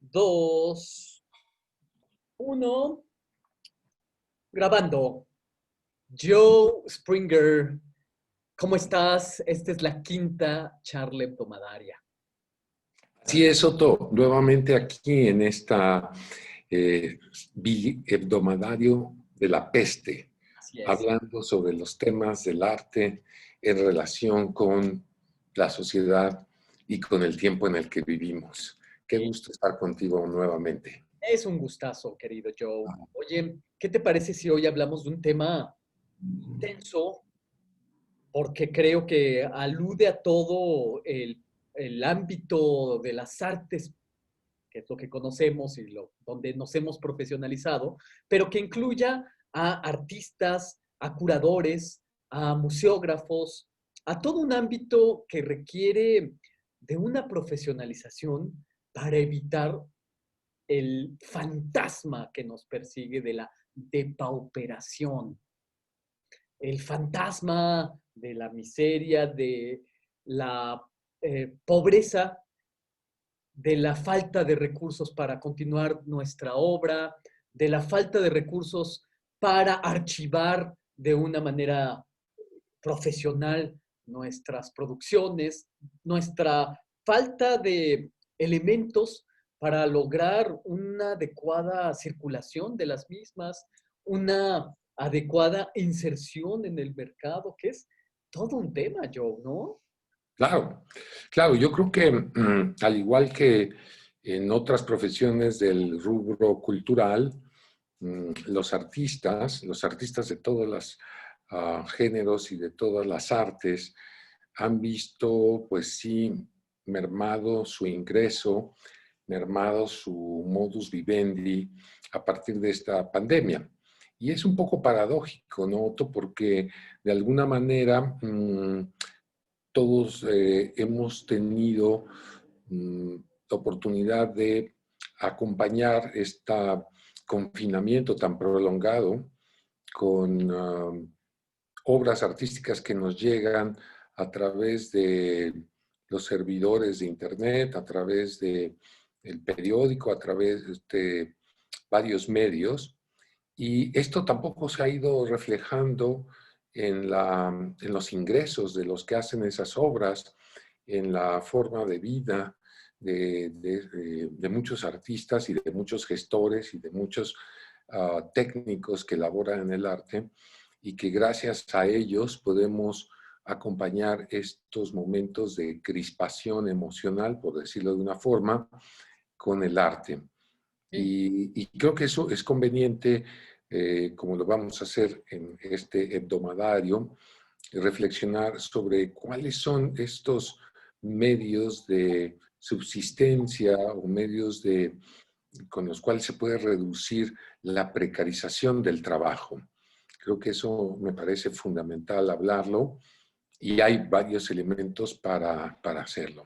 Dos, uno, grabando. Joe Springer, ¿cómo estás? Esta es la quinta charla hebdomadaria. Así es, Otto, nuevamente aquí en esta hebdomadario de la peste, Así es. hablando sobre los temas del arte en relación con la sociedad y con el tiempo en el que vivimos. Qué Sí, gusto estar contigo nuevamente. es un gustazo, querido Joe. Oye, ¿qué te parece si hoy hablamos de un tema intenso? Porque creo que alude a todo el ámbito de las artes, que es lo que conocemos y donde nos hemos profesionalizado, pero que incluya a artistas, a curadores, a museógrafos, a todo un ámbito que requiere de una profesionalización para evitar el fantasma que nos persigue de la depauperación, el fantasma de la miseria, de la pobreza, de la falta de recursos para continuar nuestra obra, de la falta de recursos para archivar de una manera profesional nuestras producciones, nuestra falta de elementos para lograr una adecuada circulación de las mismas, una adecuada inserción en el mercado, que es todo un tema, Joe, ¿no? Claro, claro, yo creo que al igual que en otras profesiones del rubro cultural, los artistas de todos los géneros y de todas las artes han visto, pues sí, mermado su ingreso, mermado su modus vivendi a partir de esta pandemia. Y es un poco paradójico, ¿no, Otto? Porque de alguna manera todos hemos tenido mm, la oportunidad de acompañar este confinamiento tan prolongado con obras artísticas que nos llegan a través de los servidores de Internet, a través del periódico, a través de varios medios. Y esto tampoco se ha ido reflejando en los ingresos de los que hacen esas obras, en la forma de vida de muchos artistas y de muchos gestores y de muchos técnicos que laboran en el arte y que gracias a ellos podemos acompañar estos momentos de crispación emocional, por decirlo de una forma, con el arte. Sí. Y creo que eso es conveniente, como lo vamos a hacer en este hebdomadario, reflexionar sobre cuáles son estos medios de subsistencia o medios con los cuales se puede reducir la precarización del trabajo. Creo que eso me parece fundamental hablarlo y hay varios elementos para hacerlo.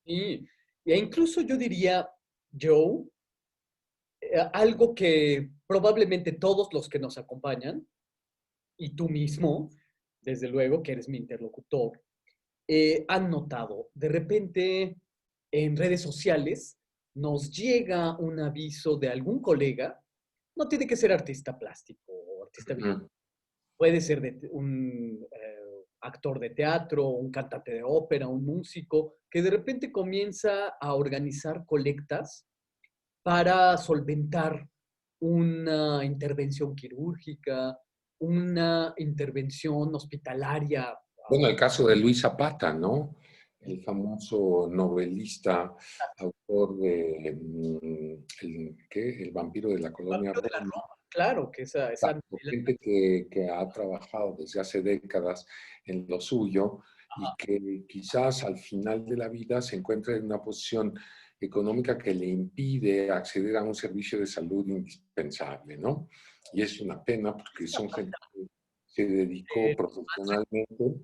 Y, e incluso yo diría, Joe, algo que probablemente todos los que nos acompañan, y tú mismo, desde luego que eres mi interlocutor, han notado. De repente, en redes sociales nos llega un aviso de algún colega, no tiene que ser artista plástico o artista visual, Ujú. puede ser un actor de teatro, un cantante de ópera, un músico, que de repente comienza a organizar colectas para solventar una intervención quirúrgica, una intervención hospitalaria. Bueno, el caso de Luis Zapata, ¿no? El famoso novelista, autor de ¿qué? El vampiro de la colonia Vampiro de la Roma. Roma, claro, que esa Exacto, novela. gente que ha trabajado desde hace décadas en lo suyo y que quizás al final de la vida se encuentra en una posición económica que le impide acceder a un servicio de salud indispensable, ¿no? Y es una pena porque son gente que se dedicó profesionalmente.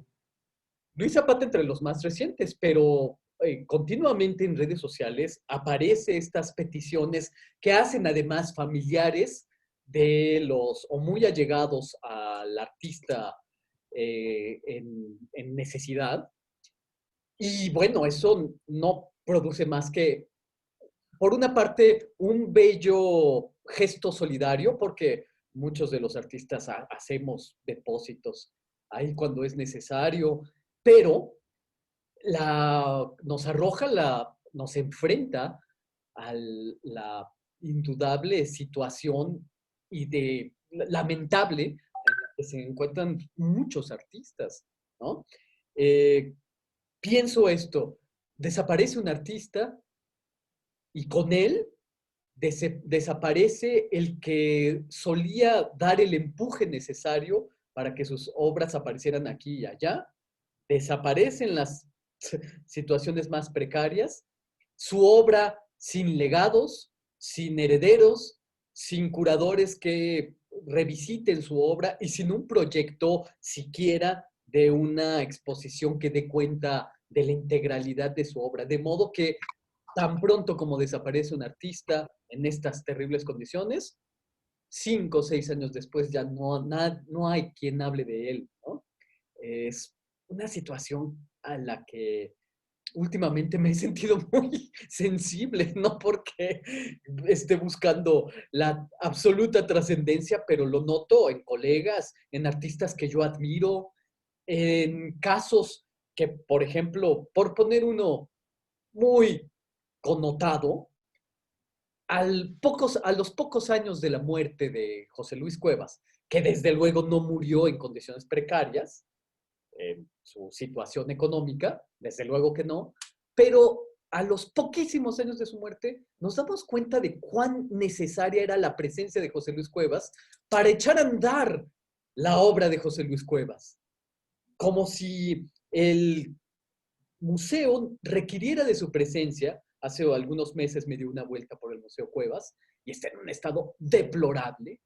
Luis Zapata entre los más recientes, pero continuamente en redes sociales aparece estas peticiones que hacen además familiares de los o muy allegados al artista en necesidad. Y bueno, eso no produce más que por una parte, un bello gesto solidario, porque muchos de los artistas hacemos depósitos ahí cuando es necesario, pero nos arroja, nos enfrenta a la indudable situación y de lamentable en la que se encuentran muchos artistas, ¿no? Eh, Pienso esto, desaparece un artista y con él desaparece el que solía dar el empuje necesario para que sus obras aparecieran aquí y allá, desaparecen las situaciones más precarias, su obra sin legados, sin herederos, sin curadores que revisiten su obra y sin un proyecto siquiera de una exposición que dé cuenta de la integralidad de su obra. De modo que tan pronto como desaparece un artista en estas terribles condiciones, 5 o 6 años después ya no hay quien hable de él, ¿no? Es una situación a la que últimamente me he sentido muy sensible, no porque esté buscando la absoluta trascendencia, pero lo noto en colegas, en artistas que yo admiro, en casos que, por ejemplo, por poner uno muy connotado, a los pocos años de la muerte de José Luis Cuevas, que desde luego no murió en condiciones precarias, en su situación económica, desde luego que no, pero a los poquísimos años de su muerte nos damos cuenta de cuán necesaria era la presencia de José Luis Cuevas para echar a andar la obra de José Luis Cuevas, como si el museo requiriera de su presencia. Hace algunos meses me dio una vuelta por el Museo Cuevas y está en un estado deplorable.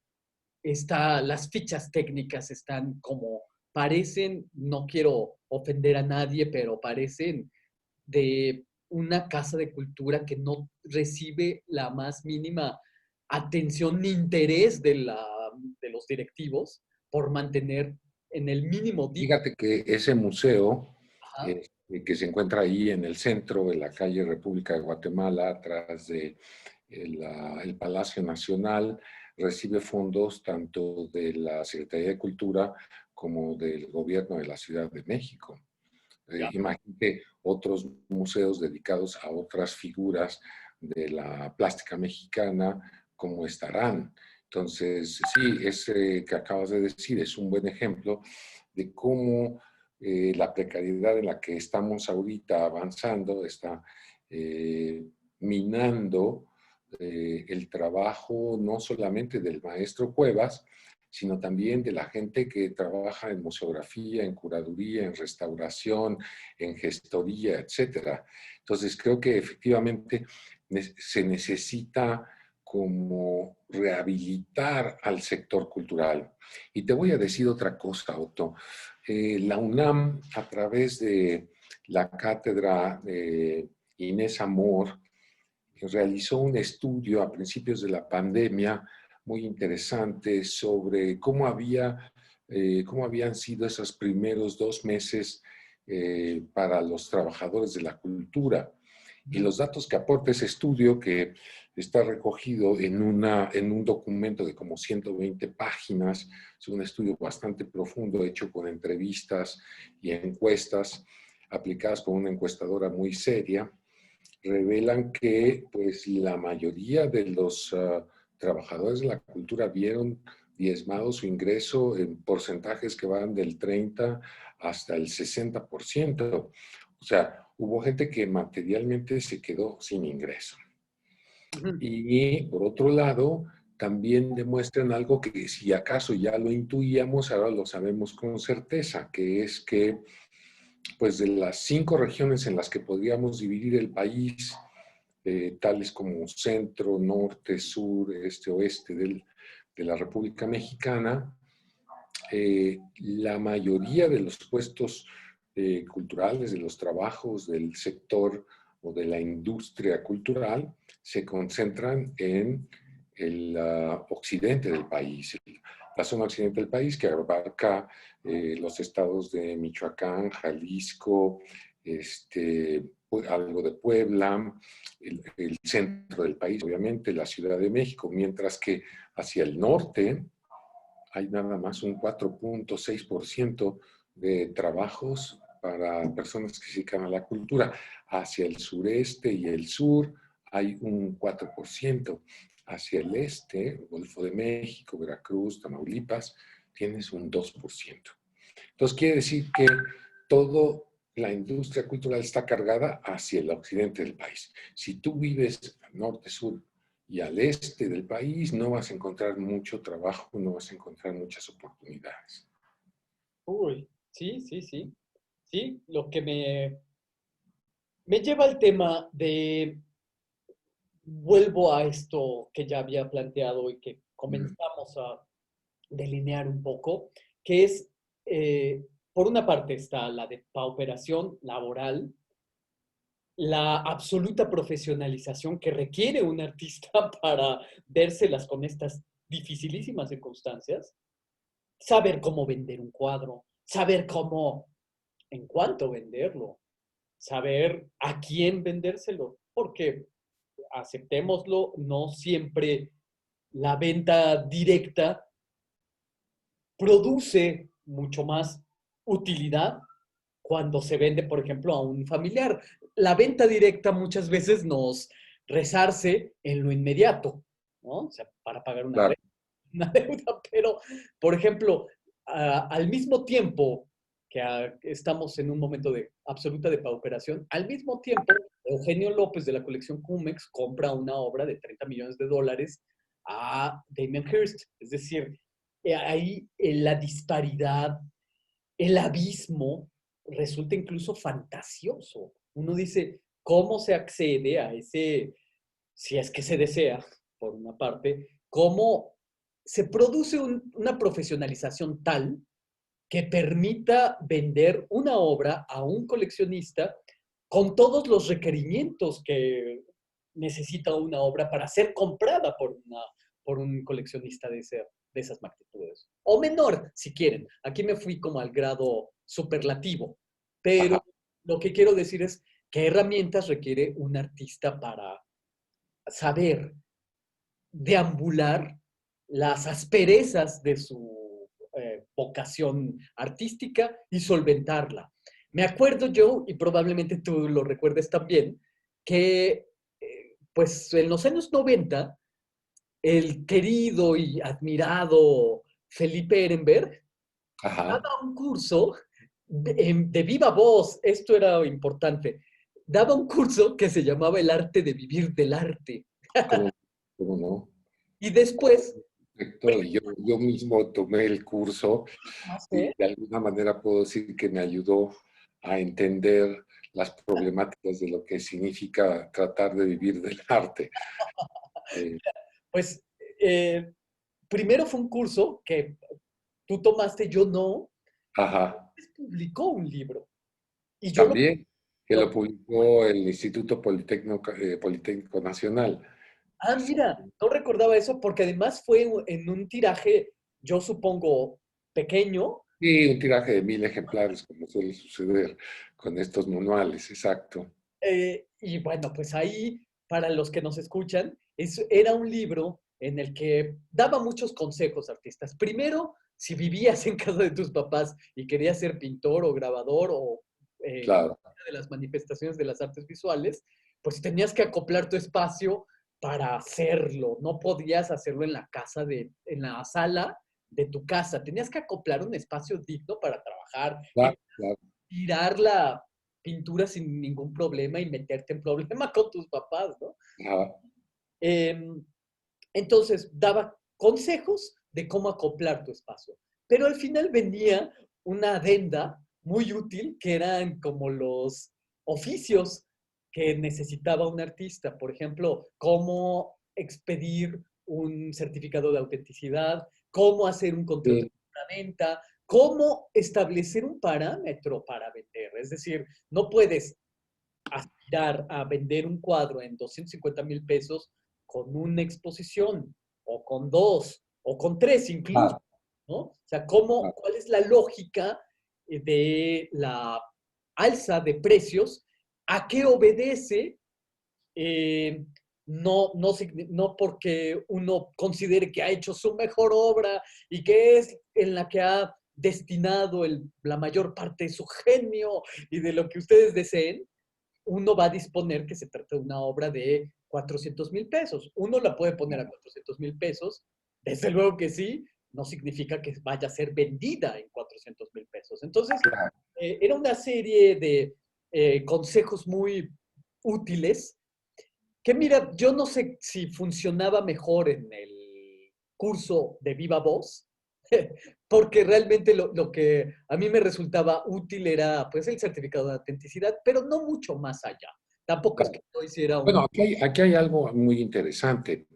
Las fichas técnicas están como parecen, no quiero ofender a nadie, pero parecen de una casa de cultura que no recibe la más mínima atención ni interés de los directivos por mantener en el mínimo digno. Fíjate que ese museo Ajá, que se encuentra ahí en el centro de la calle República de Guatemala, atrás de el Palacio Nacional, recibe fondos tanto de la Secretaría de Cultura como del gobierno de la Ciudad de México. ya. Imagínate otros museos dedicados a otras figuras de la plástica mexicana, cómo estarán. Entonces, sí, ese que acabas de decir es un buen ejemplo de cómo la precariedad en la que estamos ahorita avanzando está minando el trabajo no solamente del maestro Cuevas, sino también de la gente que trabaja en museografía, en curaduría, en restauración, en gestoría, etcétera. Entonces, creo que efectivamente se necesita como rehabilitar al sector cultural. Y te voy a decir otra cosa, Otto. La UNAM, a través de la cátedra de Inés Amor, realizó un estudio a principios de la pandemia muy interesante sobre cómo habían sido esos primeros 2 meses para los trabajadores de la cultura. Y los datos que aporta ese estudio, que está recogido en un documento de como 120 páginas, es un estudio bastante profundo, hecho con entrevistas y encuestas aplicadas con una encuestadora muy seria, revelan que pues la mayoría de los trabajadores de la cultura vieron diezmado su ingreso en porcentajes que van del 30 hasta el 60%. O sea, hubo gente que materialmente se quedó sin ingreso. Y por otro lado, también demuestran algo que si acaso ya lo intuíamos, ahora lo sabemos con certeza, que es que pues de las 5 regiones en las que podríamos dividir el país, tales como centro, norte, sur, este, oeste de la República Mexicana, la mayoría de los puestos culturales, de los trabajos del sector o de la industria cultural, se concentran en el occidente del país, la zona occidente del país, que abarca los estados de Michoacán, Jalisco, algo de Puebla, el centro del país, obviamente, la Ciudad de México, mientras que hacia el norte hay nada más un 4.6% de trabajos para personas que se dedican a la cultura. Hacia el sureste y el sur hay un 4%. Hacia el este, Golfo de México, Veracruz, Tamaulipas, tienes un 2%. Entonces quiere decir que toda la industria cultural está cargada hacia el occidente del país. Si tú vives al norte, sur y al este del país, no vas a encontrar mucho trabajo, no vas a encontrar muchas oportunidades. Uy, sí, sí, sí. Sí, lo que me lleva al tema de, vuelvo a esto que ya había planteado y que comenzamos a delinear un poco, que es, por una parte está la depauperación laboral, la absoluta profesionalización que requiere un artista para vérselas con estas dificilísimas circunstancias, saber cómo vender un cuadro, saber cómo, en cuánto venderlo, saber a quién vendérselo, porque aceptémoslo, no siempre la venta directa produce mucho más utilidad cuando se vende, por ejemplo, a un familiar. La venta directa muchas veces nos resarce en lo inmediato, ¿no? O sea, para pagar una, Claro, una deuda, pero, por ejemplo, al mismo tiempo que estamos en un momento de absoluta depauperación, al mismo tiempo, Eugenio López de la colección Cumex compra una obra de 30 millones de dólares a Damien Hirst. Es decir, ahí la disparidad, el abismo resulta incluso fantasioso. Uno dice, ¿cómo se accede a ese, si es que se desea, por una parte, cómo se produce una profesionalización tal que permita vender una obra a un coleccionista con todos los requerimientos que necesita una obra para ser comprada por un coleccionista de esas magnitudes? O menor, si quieren. Aquí me fui como al grado superlativo. Pero ajá. lo que quiero decir es qué herramientas requiere un artista para saber deambular las asperezas de su vocación artística y solventarla. Me acuerdo yo, y probablemente tú lo recuerdes también, que pues en los años 90 el querido y admirado Felipe Ehrenberg Ajá. daba un curso de viva voz, esto era importante, daba un curso que se llamaba El arte de vivir del arte. ¿Cómo, cómo no? Y después, Perfecto. Yo mismo tomé el curso no y sé, de alguna manera puedo decir que me ayudó a entender las problemáticas de lo que significa tratar de vivir del arte. Eh, pues primero fue un curso que tú tomaste, yo no, ajá. publicó un libro y yo También que lo lo publicó el Instituto Politécnico Nacional. Así. mira, no recordaba eso porque además fue en un tiraje, yo supongo, pequeño. Sí, un tiraje de 1000 ejemplares, como suele suceder con estos manuales, exacto. Y bueno, pues ahí, para los que nos escuchan, era un libro en el que daba muchos consejos a artistas. Primero, si vivías en casa de tus papás y querías ser pintor o grabador o Claro, de las manifestaciones de las artes visuales, pues tenías que acoplar tu espacio para hacerlo. No podías hacerlo en la casa en la sala de tu casa. Tenías que acoplar un espacio digno para trabajar, que claro, claro. tirar la pintura sin ningún problema y meterte en problema con tus papás, ¿no? Ajá. Eh, entonces, daba consejos de cómo acoplar tu espacio. Pero al final venía una adenda muy útil que eran como los oficios que necesitaba un artista. Por ejemplo, cómo expedir un certificado de autenticidad, cómo hacer un control de Sí, venta, cómo establecer un parámetro para vender. Es decir, no puedes aspirar a vender un cuadro en 250,000 pesos con una exposición, o con dos, o con tres incluso, claro, ¿no? O sea, ¿cómo, claro. cuál es la lógica de la alza de precios ¿A qué obedece? Eh, no porque uno considere que ha hecho su mejor obra y que es en la que ha destinado la mayor parte de su genio y de lo que ustedes deseen, uno va a disponer que se trata de una obra de 400,000 pesos. Uno la puede poner a 400,000 pesos, desde luego que sí, no significa que vaya a ser vendida en 400,000 pesos. Entonces, era una serie de consejos muy útiles que mira, yo no sé si funcionaba mejor en el curso de Viva Voz, porque realmente lo que a mí me resultaba útil era pues el certificado de autenticidad, pero no mucho más allá. Tampoco es que yo hiciera Bueno, un... aquí hay algo muy interesante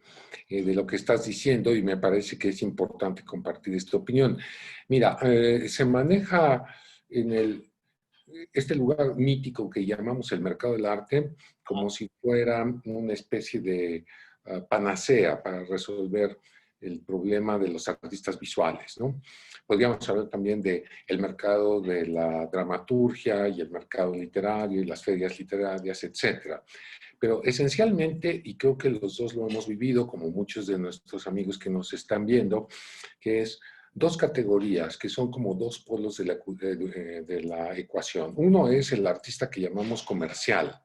de lo que estás diciendo y me parece que es importante compartir esta opinión. Mira, se maneja en este lugar mítico que llamamos el mercado del arte como si fuera una especie de panacea para resolver el problema de los artistas visuales, ¿no? Podríamos hablar también del mercado de la dramaturgia y el mercado literario y las ferias literarias, etcétera. Pero esencialmente, y creo que los dos lo hemos vivido, como muchos de nuestros amigos que nos están viendo, que es dos categorías que son como dos polos de la ecuación. Uno es el artista que llamamos comercial,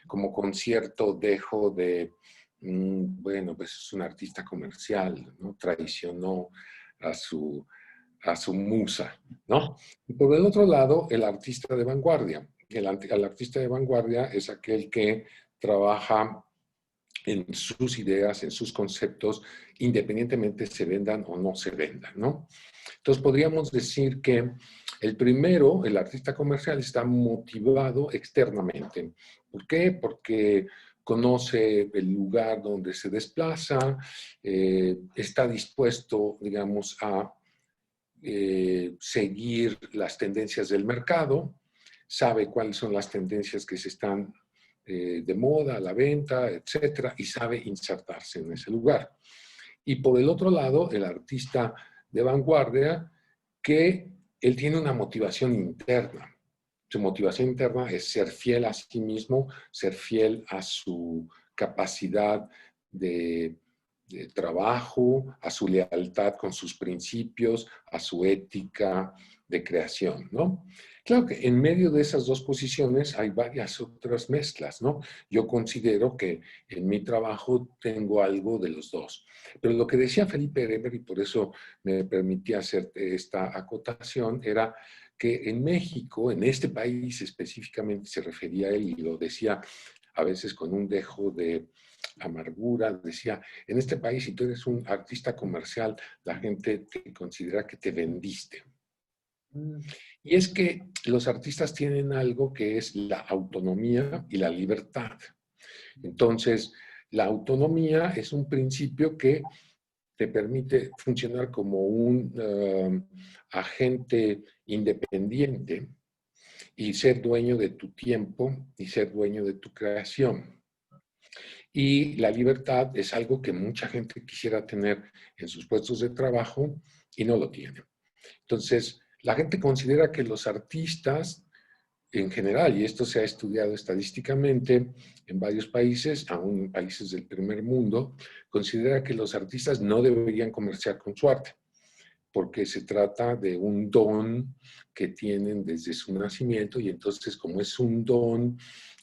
como con cierto dejo de, bueno, pues es un artista comercial, ¿no? Traicionó a su, a su musa, ¿no? Y por el otro lado, el artista de vanguardia. El artista de vanguardia es aquel que trabaja en sus ideas, en sus conceptos, independientemente se vendan o no se vendan, ¿no? Entonces podríamos decir que el primero, el artista comercial, está motivado externamente. ¿Por qué? Porque conoce el lugar donde se desplaza, está dispuesto, digamos, a seguir las tendencias del mercado, sabe cuáles son las tendencias que se están de moda, a la venta, etcétera, y sabe insertarse en ese lugar. Y por el otro lado, el artista de vanguardia, que él tiene una motivación interna. Su motivación interna es ser fiel a sí mismo, ser fiel a su capacidad de, de trabajo, a su lealtad con sus principios, a su ética de creación, ¿no? Claro que en medio de esas dos posiciones hay varias otras mezclas, ¿no? Yo considero que en mi trabajo tengo algo de los dos. Pero lo que decía Felipe Eber, y por eso me permití hacer esta acotación, era que en México, en este país específicamente, se refería a él y lo decía a veces con un dejo de amargura, decía, en este país si tú eres un artista comercial, la gente te considera que te vendiste. Y es que los artistas tienen algo que es la autonomía y la libertad. Entonces, la autonomía es un principio que te permite funcionar como un agente independiente y ser dueño de tu tiempo y ser dueño de tu creación. Y la libertad es algo que mucha gente quisiera tener en sus puestos de trabajo y no lo tiene. Entonces, la gente considera que los artistas en general, y esto se ha estudiado estadísticamente en varios países, aún en países del primer mundo, considera que los artistas no deberían comerciar con su arte, porque se trata de un don que tienen desde su nacimiento y entonces como es un don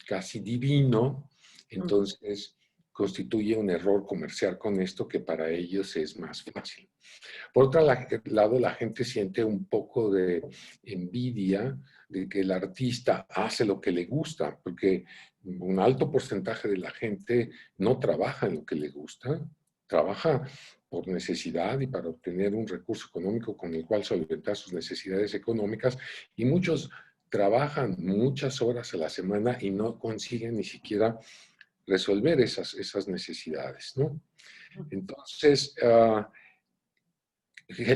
casi divino, entonces constituye un error comercial con esto que para ellos es más fácil. Por otro lado, la gente siente un poco de envidia de que el artista hace lo que le gusta, porque un alto porcentaje de la gente no trabaja en lo que le gusta, trabaja por necesidad y para obtener un recurso económico con el cual solventar sus necesidades económicas, y muchos trabajan muchas horas a la semana y no consiguen ni siquiera resolver esas necesidades, ¿no? Entonces,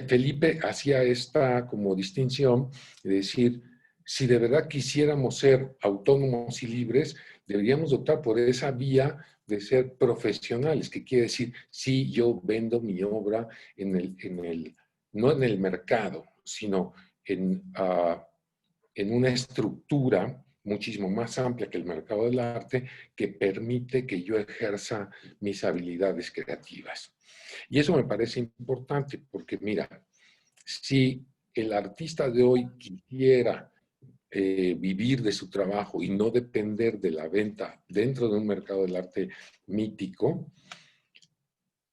Felipe hacía esta como distinción de decir, si de verdad quisiéramos ser autónomos y libres, deberíamos optar por esa vía de ser profesionales, que quiere decir, si yo vendo mi obra no en el mercado, sino en una estructura muchísimo más amplia que el mercado del arte, que permite que yo ejerza mis habilidades creativas. Y eso me parece importante porque, mira, si el artista de hoy quisiera vivir de su trabajo y no depender de la venta dentro de un mercado del arte mítico,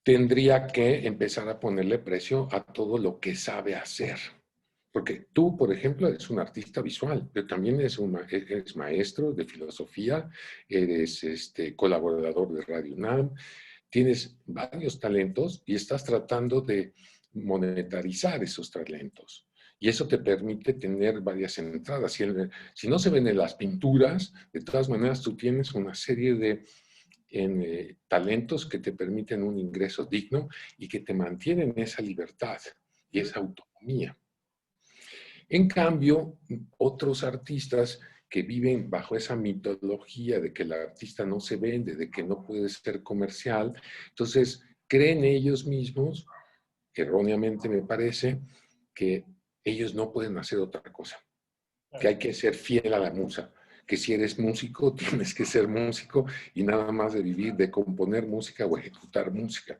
tendría que empezar a ponerle precio a todo lo que sabe hacer. Porque tú, por ejemplo, eres un artista visual, pero también eres maestro de filosofía, eres colaborador de Radio UNAM, tienes varios talentos y estás tratando de monetarizar esos talentos. Y eso te permite tener varias entradas. Si no se ven en las pinturas, de todas maneras tú tienes una serie de talentos que te permiten un ingreso digno y que te mantienen esa libertad y esa autonomía. En cambio, otros artistas que viven bajo esa mitología de que el artista no se vende, de que no puede ser comercial, entonces creen ellos mismos, erróneamente me parece, que ellos no pueden hacer otra cosa, que hay que ser fiel a la musa, que si eres músico tienes que ser músico y nada más de vivir de componer música o ejecutar música,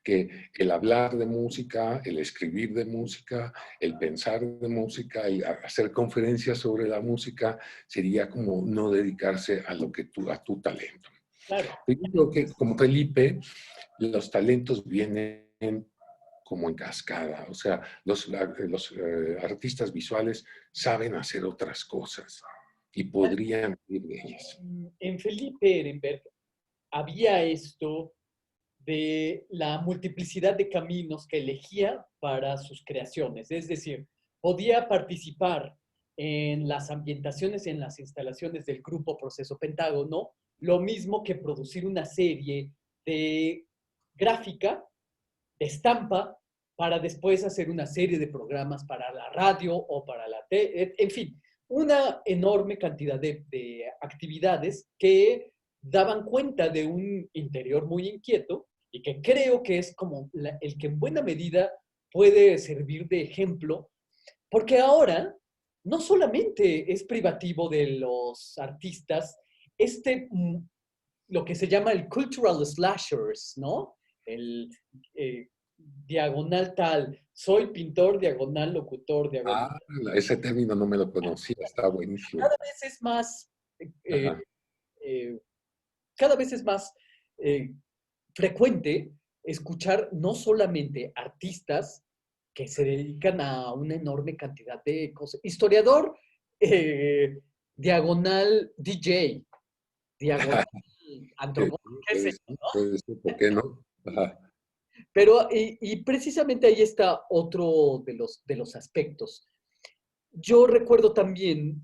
que el hablar de música, el escribir de música, el pensar de música, el hacer conferencias sobre la música sería como no dedicarse a lo que a tu talento. Claro. Yo creo que como Felipe, los talentos vienen como en cascada, o sea, los artistas visuales saben hacer otras cosas y podrían vivir de ellas. En Felipe Ehrenberg había esto de la multiplicidad de caminos que elegía para sus creaciones. Es decir, podía participar en las ambientaciones y en las instalaciones del grupo Proceso Pentágono, lo mismo que producir una serie de gráfica, de estampa, para después hacer una serie de programas para la radio o para la tele, en fin, una enorme cantidad de actividades que daban cuenta de un interior muy inquieto y que creo que es como el que en buena medida puede servir de ejemplo, porque ahora no solamente es privativo de los artistas, este, lo que se llama el cultural slashers, ¿no? El diagonal tal, soy pintor, diagonal locutor, diagonal. Ah, ese término no me lo conocía, está buenísimo. Cada vez es más, eh, Ajá. eh, cada vez es más frecuente escuchar no solamente artistas que se dedican a una enorme cantidad de cosas. Historiador, diagonal DJ, diagonal antropólogo, qué sé yo, ¿no? Puede ser, ¿por qué no? Ajá. Pero, y precisamente ahí está otro de los aspectos. Yo recuerdo también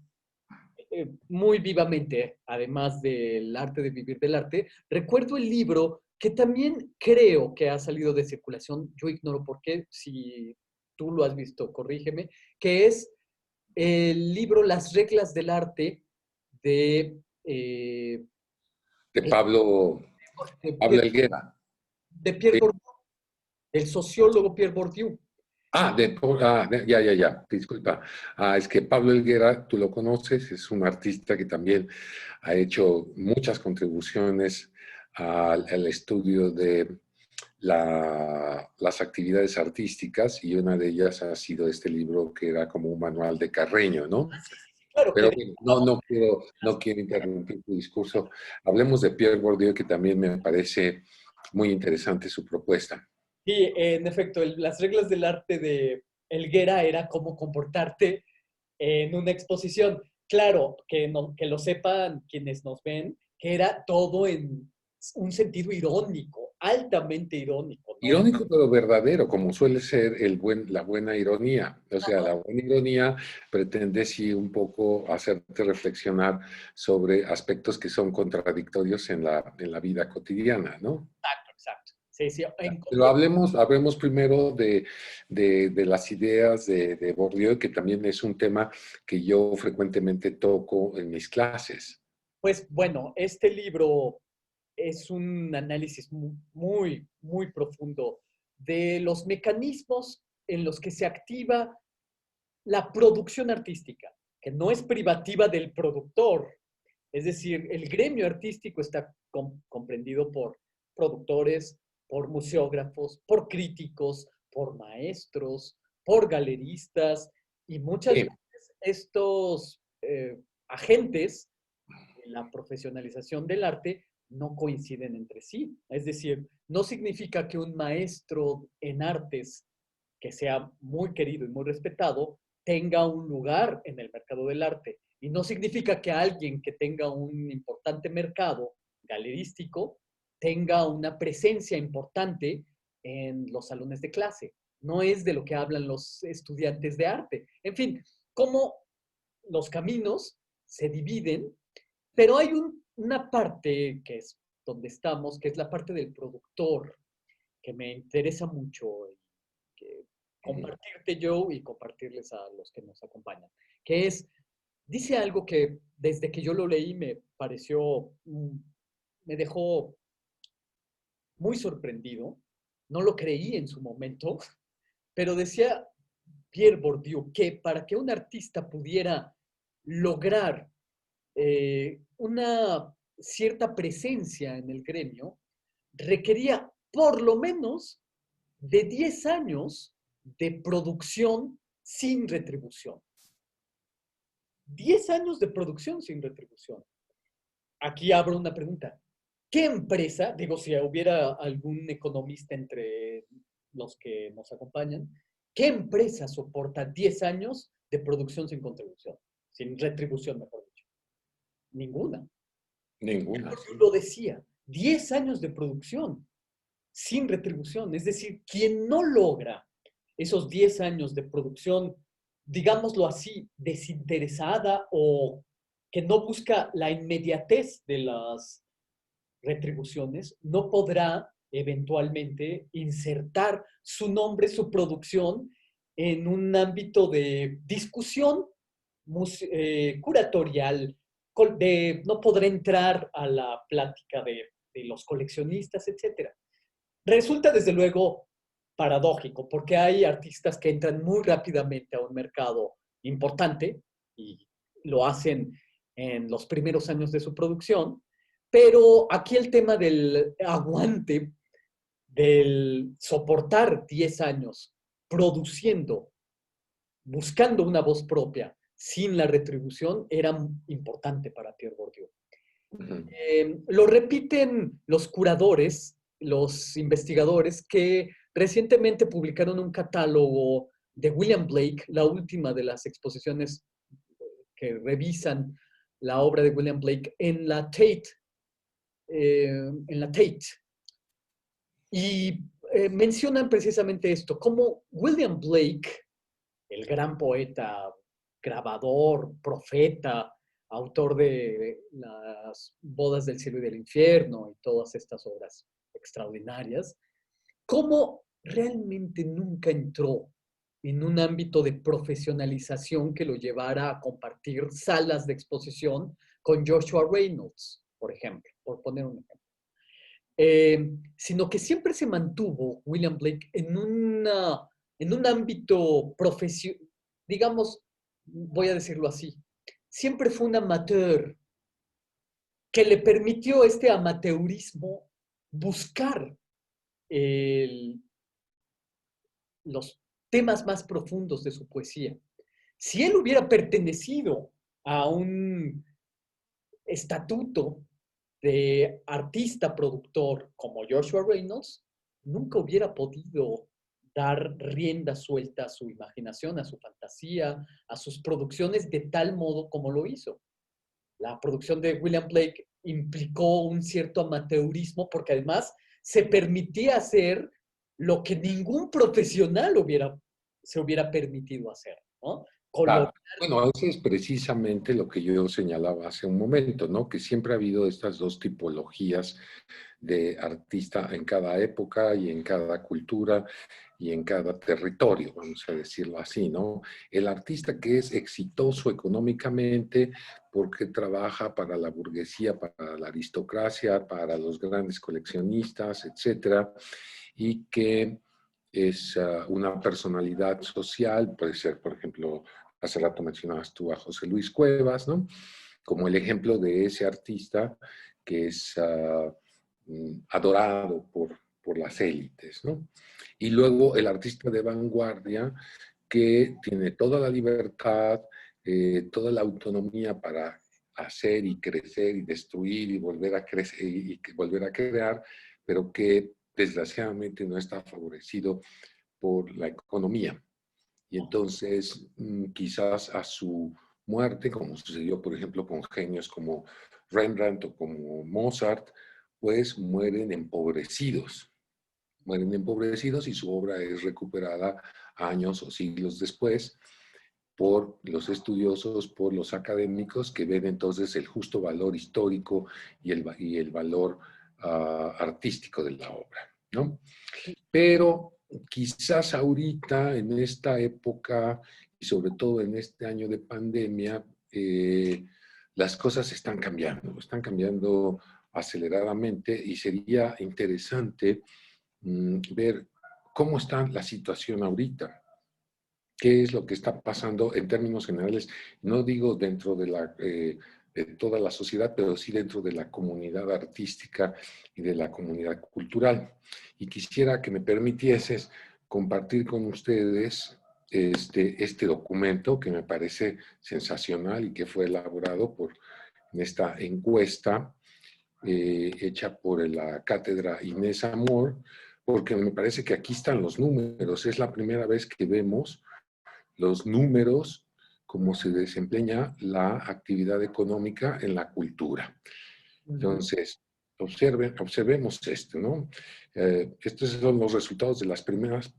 muy vivamente, además del arte de vivir del arte, recuerdo el libro que también creo que ha salido de circulación, yo ignoro por qué, si tú lo has visto, corrígeme, que es el libro Las reglas del arte de, De Pablo, de Pablo Pierre, Helguera. de Pierre Sí. Bourdieu, el sociólogo Pierre Bourdieu. Ya, disculpa. Es que Pablo Helguera, tú lo conoces, es un artista que también ha hecho muchas contribuciones al estudio de las actividades artísticas y una de ellas ha sido este libro que era como un manual de Carreño, ¿no? Claro que Pero bueno, no quiero interrumpir tu discurso. Hablemos de Pierre Bourdieu, que también me parece muy interesante su propuesta. sí, en efecto, las reglas del arte de Helguera era cómo comportarte en una exposición. Claro, que, no, que lo sepan quienes nos ven, que era todo en un sentido irónico, altamente irónico, ¿no? Irónico pero verdadero, como suele ser la buena ironía. O sea, la buena ironía pretende sí un poco hacerte reflexionar sobre aspectos que son contradictorios en la vida cotidiana, ¿no? Exacto, exacto. Sí, sí, Pero hablemos primero de las ideas de Bourdieu, que también es un tema que yo frecuentemente toco en mis clases. pues bueno, este libro es un análisis muy, muy profundo de los mecanismos en los que se activa la producción artística. que no es privativa del productor. Es decir, el gremio artístico está comprendido por productores, por museógrafos, por críticos, por maestros, por galeristas, y muchas Sí, veces estos agentes de la profesionalización del arte no coinciden entre sí. Es decir, no significa que un maestro en artes que sea muy querido y muy respetado tenga un lugar en el mercado del arte. Y no significa que alguien que tenga un importante mercado galerístico tenga una presencia importante en los salones de clase. No es de lo que hablan los estudiantes de arte. En fin, cómo los caminos se dividen, pero hay una parte que es donde estamos, que es la parte del productor, que me interesa mucho y que ujú, compartirte yo y compartirles a los que nos acompañan, que es, dice algo que desde que yo lo leí me pareció, me dejó muy sorprendido, no lo creí en su momento, pero decía Pierre Bourdieu que para que un artista pudiera lograr una cierta presencia en el gremio, requería por lo menos de 10 años de producción sin retribución. 10 años de producción sin retribución. Aquí abro una pregunta. ¿Qué empresa, digo, si hubiera algún economista entre los que nos acompañan, qué empresa soporta 10 años de producción sin contribución? Sin retribución, mejor dicho. Ninguna. ninguna, sí. Lo decía, 10 años de producción sin retribución. Es decir, quien no logra esos 10 años de producción, digámoslo así, desinteresada o que no busca la inmediatez de las retribuciones, no podrá eventualmente insertar su nombre, su producción en un ámbito de discusión curatorial, no podrá entrar a la plática de los coleccionistas, etcétera. Resulta desde luego paradójico, porque hay artistas que entran muy rápidamente a un mercado importante y lo hacen en los primeros años de su producción, pero aquí el tema del aguante, del soportar 10 años produciendo, buscando una voz propia sin la retribución, era importante para Pierre Bourdieu. Ujú. Lo repiten los curadores, los investigadores que recientemente publicaron un catálogo de William Blake, la última de las exposiciones que revisan la obra de William Blake en la Tate. En la Tate. Y mencionan precisamente esto, como William Blake, el gran poeta, grabador, profeta, autor de Las bodas del cielo y del infierno y todas estas obras extraordinarias, cómo realmente nunca entró en un ámbito de profesionalización que lo llevara a compartir salas de exposición con Joshua Reynolds, por ejemplo, por poner un ejemplo. Sino que siempre se mantuvo William Blake en un ámbito profesional, digamos, voy a decirlo así, siempre fue un amateur que le permitió este amateurismo buscar el, los temas más profundos de su poesía. Si él hubiera pertenecido a un estatuto de artista productor como Joshua Reynolds, nunca hubiera podido dar rienda suelta a su imaginación, a su fantasía, a sus producciones de tal modo como lo hizo. La producción de William Blake implicó un cierto amateurismo porque además se permitía hacer lo que ningún profesional se hubiera permitido hacer, ¿no? Color. Claro. Bueno, eso es precisamente lo que yo señalaba hace un momento, ¿no? Que siempre ha habido estas dos tipologías de artista en cada época y en cada cultura y en cada territorio, vamos a decirlo así, ¿no? El artista que es exitoso económicamente porque trabaja para la burguesía, para la aristocracia, para los grandes coleccionistas, etcétera, y que es una personalidad social, puede ser, por ejemplo, Hace rato mencionabas tú a José Luis Cuevas, ¿no? Como el ejemplo de ese artista que es adorado por las élites, ¿no? Y luego el artista de vanguardia que tiene toda la libertad, toda la autonomía para hacer y crecer y destruir y volver a crecer y volver a crear, pero que desgraciadamente no está favorecido por la economía. Y entonces quizás a su muerte, como sucedió por ejemplo con genios como Rembrandt o como Mozart, pues mueren empobrecidos y su obra es recuperada años o siglos después por los estudiosos, por los académicos que ven entonces el justo valor histórico y el valor artístico de la obra, ¿no? Pero quizás ahorita, en esta época, y sobre todo en este año de pandemia, las cosas están cambiando aceleradamente y sería interesante ver cómo está la situación ahorita, qué es lo que está pasando en términos generales, no digo dentro de toda la sociedad, pero sí dentro de la comunidad artística y de la comunidad cultural. Y quisiera que me permitieses compartir con ustedes este documento que me parece sensacional y que fue elaborado en esta encuesta hecha por la cátedra Inés Amor, porque me parece que aquí están los números. Es la primera vez que vemos los números, cómo se desempeña la actividad económica en la cultura. Entonces, observemos esto, ¿no? Estos son los resultados de las primeras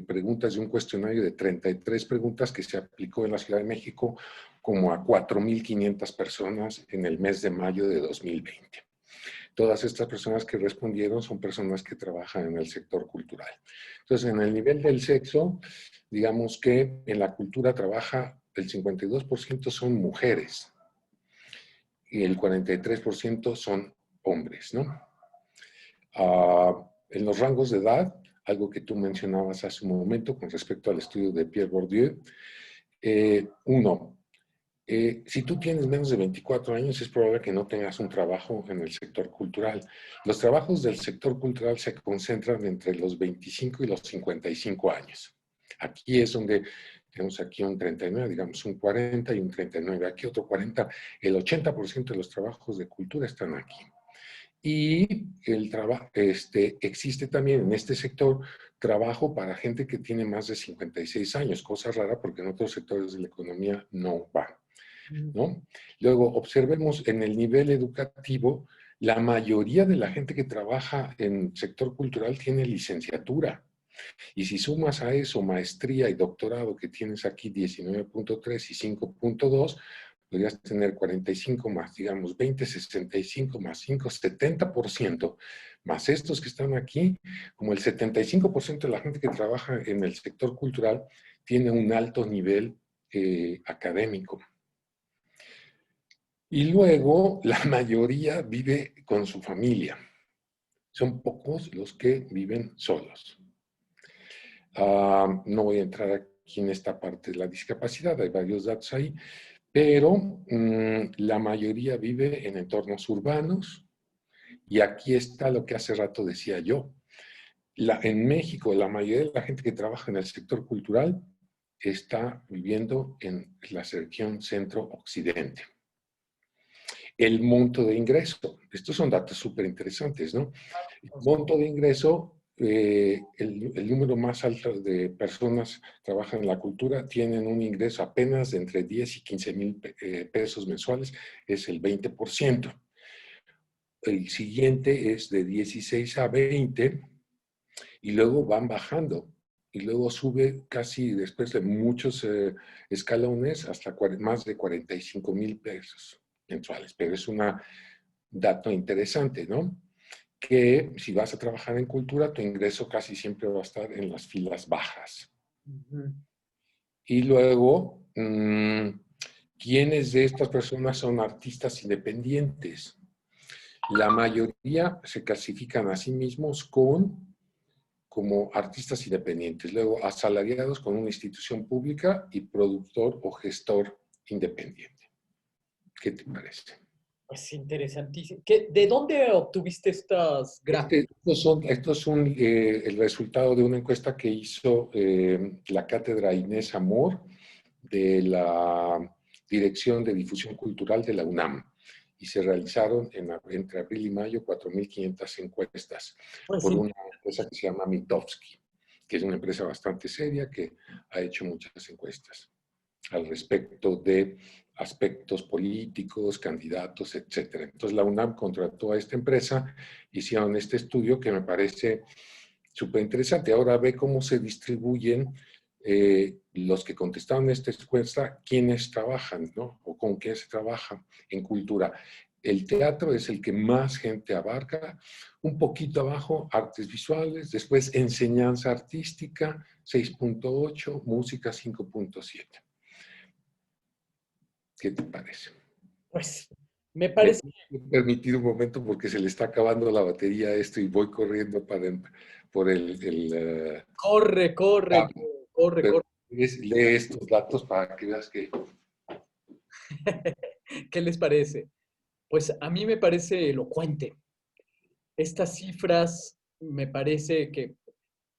preguntas de un cuestionario de 33 preguntas que se aplicó en la Ciudad de México como a 4.500 personas en el mes de mayo de 2020. Todas estas personas que respondieron son personas que trabajan en el sector cultural. Entonces, en el nivel del sexo, digamos que en la cultura trabaja el 52% son mujeres y el 43% son hombres, ¿no? En los rangos de edad, algo que tú mencionabas hace un momento con respecto al estudio de Pierre Bourdieu, si tú tienes menos de 24 años, es probable que no tengas un trabajo en el sector cultural. Los trabajos del sector cultural se concentran entre los 25 y los 55 años. Aquí es donde tenemos aquí un 39, digamos un 40 y un 39. Aquí otro 40. El 80% de los trabajos de cultura están aquí. Y existe también en este sector trabajo para gente que tiene más de 56 años, cosa rara porque en otros sectores de la economía no va, ¿no? Luego, observemos en el nivel educativo, la mayoría de la gente que trabaja en sector cultural tiene licenciatura. Y si sumas a eso maestría y doctorado que tienes aquí 19.3 y 5.2, podrías tener 45 más, digamos, 20, 65 más 5, 70%, más estos que están aquí, como el 75% de la gente que trabaja en el sector cultural tiene un alto nivel académico. Y luego, la mayoría vive con su familia. Son pocos los que viven solos. No voy a entrar aquí en esta parte de la discapacidad, hay varios datos ahí, pero la mayoría vive en entornos urbanos y aquí está lo que hace rato decía yo. En México, la mayoría de la gente que trabaja en el sector cultural está viviendo en la región centro-occidente. El monto de ingreso, estos son datos súper interesantes, ¿no? El monto de ingreso, el número más alto de personas que trabajan en la cultura tienen un ingreso apenas de entre 10 y 15 mil pesos mensuales, es el 20%. El siguiente es de 16 a 20 y luego van bajando. Y luego sube casi después de muchos escalones hasta más de 45 mil pesos mensuales. Pero es un dato interesante, ¿no? Que si vas a trabajar en cultura, tu ingreso casi siempre va a estar en las filas bajas. Y luego, ¿quiénes de estas personas son artistas independientes? La mayoría se clasifican a sí mismos con como artistas independientes, luego asalariados con una institución pública y productor o gestor independiente. ¿Qué te parece? Pues interesantísimo. ¿De dónde obtuviste estas gráficas? Estos son el resultado de una encuesta que hizo la Cátedra Inés Amor de la Dirección de Difusión Cultural de la UNAM. Y se realizaron entre abril y mayo 4.500 encuestas Pues por sí. una empresa que se llama Mitofsky, que es una empresa bastante seria que ha hecho muchas encuestas al respecto de aspectos políticos, candidatos, etc. Entonces la UNAM contrató a esta empresa, hicieron este estudio que me parece súper interesante. Ahora ve cómo se distribuyen los que contestaron esta encuesta, quiénes trabajan, ¿no? O con quién se trabaja en cultura. El teatro es el que más gente abarca, un poquito abajo, artes visuales, después enseñanza artística, 6.8, música, 5.7. ¿Qué te parece? Pues me ¿Me parece. puedes permitir un momento porque se le está acabando la batería a esto y voy corriendo por Corre, corre, cable? corre, Pero corre. lee estos datos para que veas que... ¿Qué les parece? Pues a mí me parece elocuente. Estas cifras me parece que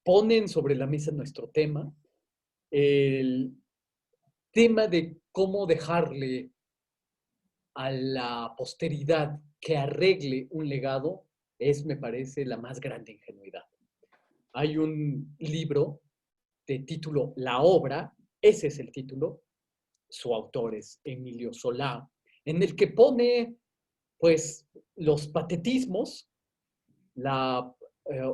ponen sobre la mesa nuestro tema, el tema de cómo dejarle a la posteridad que arregle un legado es, me parece, la más grande ingenuidad. Hay un libro de título La obra, ese es el título, su autor es Emilio Solá, en el que pone pues los patetismos, la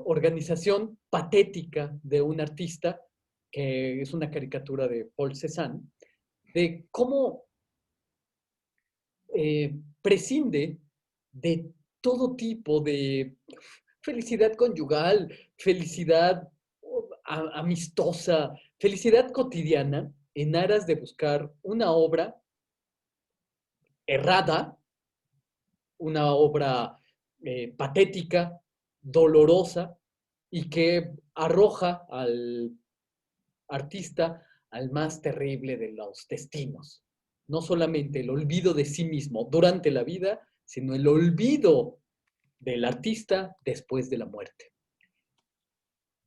organización patética de un artista, que es una caricatura de Paul Cézanne, de cómo prescinde de todo tipo de felicidad conyugal, felicidad amistosa, felicidad cotidiana, en aras de buscar una obra errada, una obra patética, dolorosa, y que arroja al artista al más terrible de los destinos. No solamente el olvido de sí mismo durante la vida, sino el olvido del artista después de la muerte.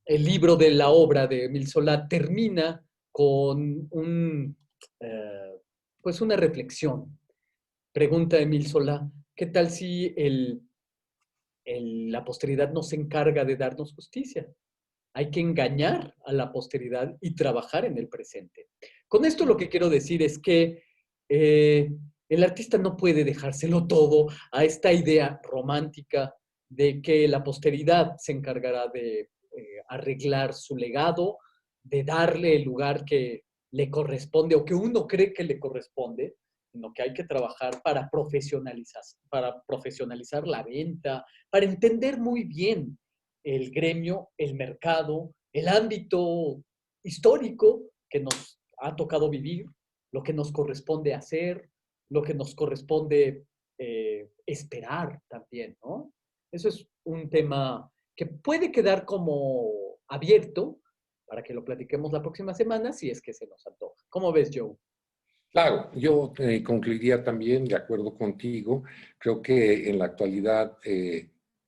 El libro de la obra de Emile Solá termina con pues una reflexión. Pregunta Emile Solá, ¿qué tal si la posteridad no se encarga de darnos justicia? Hay que engañar a la posteridad y trabajar en el presente. Con esto lo que quiero decir es que eh, el artista no puede dejárselo todo a esta idea romántica de que la posteridad se encargará de arreglar su legado, de darle el lugar que le corresponde o que uno cree que le corresponde, sino que hay que trabajar para profesionalizar la venta, para entender muy bien el gremio, el mercado, el ámbito histórico que nos ha tocado vivir, lo que nos corresponde hacer, lo que nos corresponde esperar también, ¿no? Eso es un tema que puede quedar como abierto para que lo platiquemos la próxima semana si es que se nos antoja. ¿Cómo ves, Joe? Claro, yo concluiría también, de acuerdo contigo, creo que en la actualidad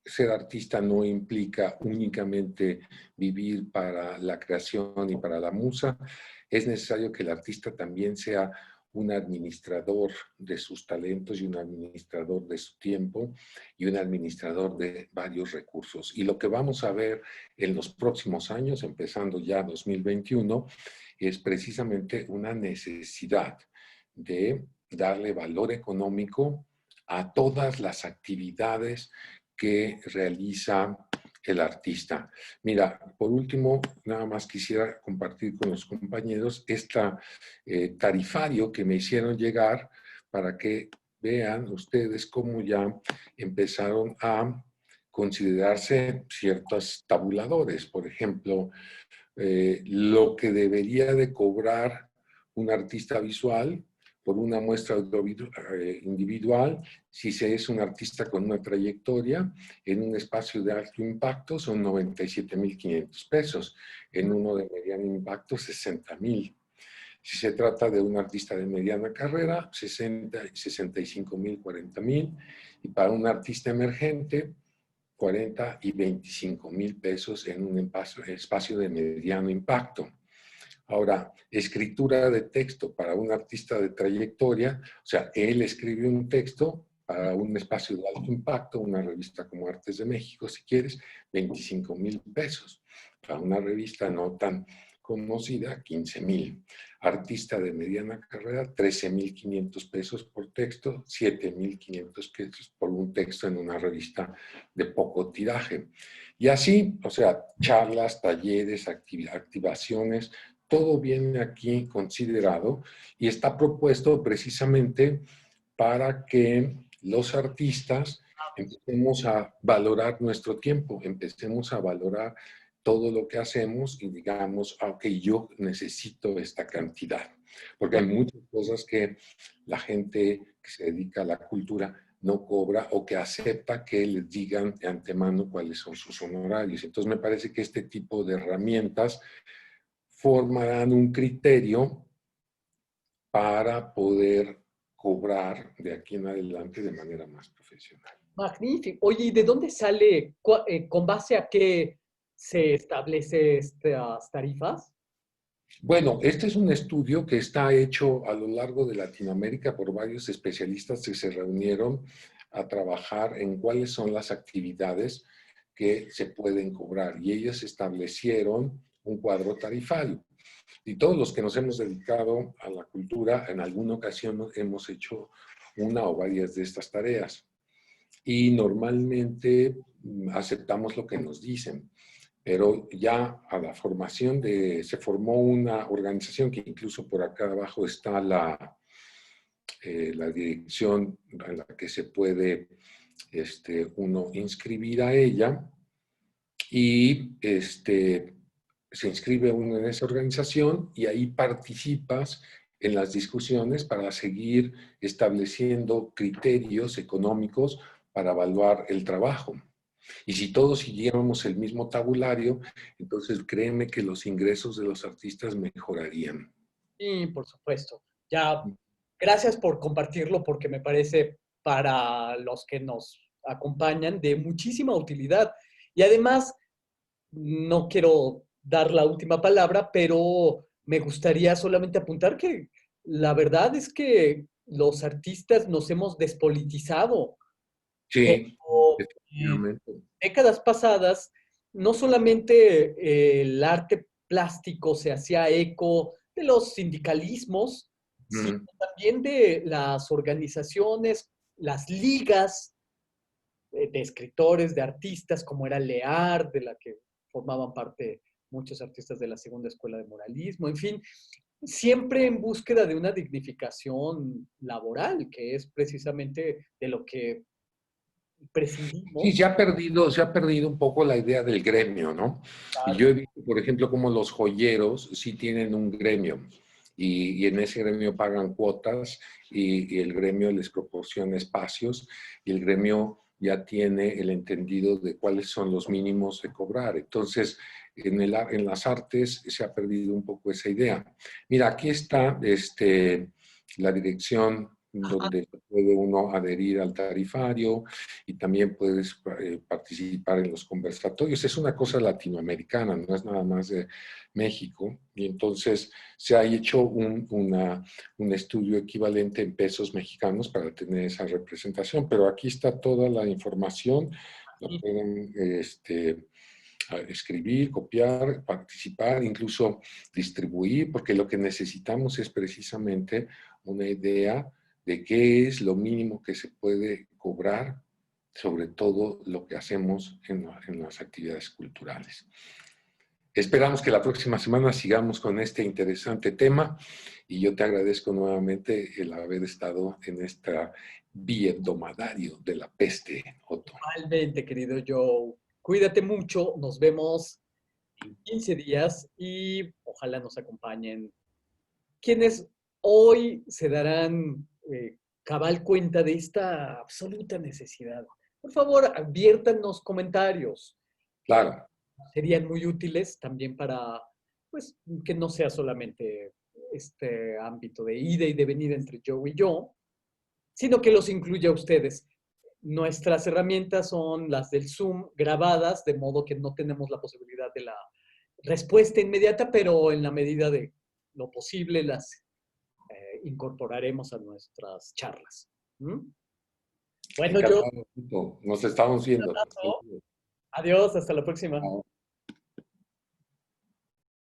ser artista no implica únicamente vivir para la creación y para la musa, es necesario que el artista también sea un administrador de sus talentos y un administrador de su tiempo y un administrador de varios recursos. Y lo que vamos a ver en los próximos años, empezando ya 2021, es precisamente una necesidad de darle valor económico a todas las actividades que realiza el artista. Mira, por último, nada más quisiera compartir con los compañeros tarifario que me hicieron llegar para que vean ustedes cómo ya empezaron a considerarse ciertos tabuladores. Por ejemplo, lo que debería de cobrar un artista visual por una muestra individual. Si se es un artista con una trayectoria, en un espacio de alto impacto son 97.500 pesos, en uno de mediano impacto 60.000. Si se trata de un artista de mediana carrera, 65.000, 40.000. Y para un artista emergente, 40 y 25.000 pesos en un espacio de mediano impacto. Ahora, escritura de texto para un artista de trayectoria, o sea, él escribe un texto para un espacio de alto impacto, una revista como Artes de México, si quieres, 25.000 pesos. Para una revista no tan conocida, 15.000. Artista de mediana carrera, 13.500 pesos por texto, 7.500 pesos por un texto en una revista de poco tiraje. Y así, o sea, charlas, talleres, activaciones, todo viene aquí considerado y está propuesto precisamente para que los artistas empecemos a valorar nuestro tiempo, empecemos a valorar todo lo que hacemos y digamos, ok, yo necesito esta cantidad. Porque hay muchas cosas que la gente que se dedica a la cultura no cobra o que acepta que les digan de antemano cuáles son sus honorarios. Entonces me parece que este tipo de herramientas formarán un criterio para poder cobrar de aquí en adelante de manera más profesional. Magnífico. Oye, ¿y de dónde sale, con base a qué se establece estas tarifas? Bueno, este es un estudio que está hecho a lo largo de Latinoamérica por varios especialistas que se reunieron a trabajar en cuáles son las actividades que se pueden cobrar y ellos establecieron un cuadro tarifario. Y todos los que nos hemos dedicado a la cultura, en alguna ocasión hemos hecho una o varias de estas tareas. Y normalmente aceptamos lo que nos dicen. Pero ya a la formación se formó una organización que incluso por acá abajo está la dirección en la que se puede uno inscribir a ella y se inscribe uno en esa organización y ahí participas en las discusiones para seguir estableciendo criterios económicos para evaluar el trabajo. Y si todos siguiéramos el mismo tabulario, entonces créeme que los ingresos de los artistas mejorarían. Sí, por supuesto. Ya, gracias por compartirlo porque me parece para los que nos acompañan de muchísima utilidad. Y además, no quiero dar la última palabra, pero me gustaría solamente apuntar que la verdad es que los artistas nos hemos despolitizado. Sí, Pero efectivamente. décadas pasadas, no solamente el arte plástico se hacía eco de los sindicalismos, sino Mm. también de las organizaciones, las ligas de escritores, de artistas, como era LEAR, de la que formaban parte muchos artistas de la segunda escuela de muralismo, en fin, siempre en búsqueda de una dignificación laboral, que es precisamente de lo que Sí, prescindimos. se ha perdido un poco la idea del gremio, ¿no? Y yo he visto, por ejemplo, como los joyeros sí tienen un gremio y en ese gremio pagan cuotas y el gremio les proporciona espacios y el gremio ya tiene el entendido de cuáles son los mínimos de cobrar. Entonces, en las artes se ha perdido un poco esa idea. Mira, aquí está la dirección donde puede uno adherir al tarifario y también puedes participar en los conversatorios. Es una cosa latinoamericana, no es nada más de México. Y entonces se ha hecho un estudio equivalente en pesos mexicanos para tener esa representación. Pero aquí está toda la información, la pueden escribir, copiar, participar, incluso distribuir, porque lo que necesitamos es precisamente una idea de qué es lo mínimo que se puede cobrar, sobre todo lo que hacemos en las actividades culturales. Esperamos que la próxima semana sigamos con este interesante tema y yo te agradezco nuevamente el haber estado en esta biendomadario de la peste, Otto. Igualmente, querido Joe. Cuídate mucho, nos vemos en 15 días y ojalá nos acompañen quienes hoy se darán cabal cuenta de esta absoluta necesidad. Por favor, adviértanos comentarios. Claro. Serían muy útiles también para, pues, que no sea solamente este ámbito de ida y de venida entre Joe y yo, sino que los incluya a ustedes. Nuestras herramientas son las del Zoom grabadas, de modo que no tenemos la posibilidad de la respuesta inmediata, pero en la medida de lo posible las incorporaremos a nuestras charlas. ¿Mm? Bueno, yo. Encantado. Nos estamos viendo. Adiós, hasta la próxima.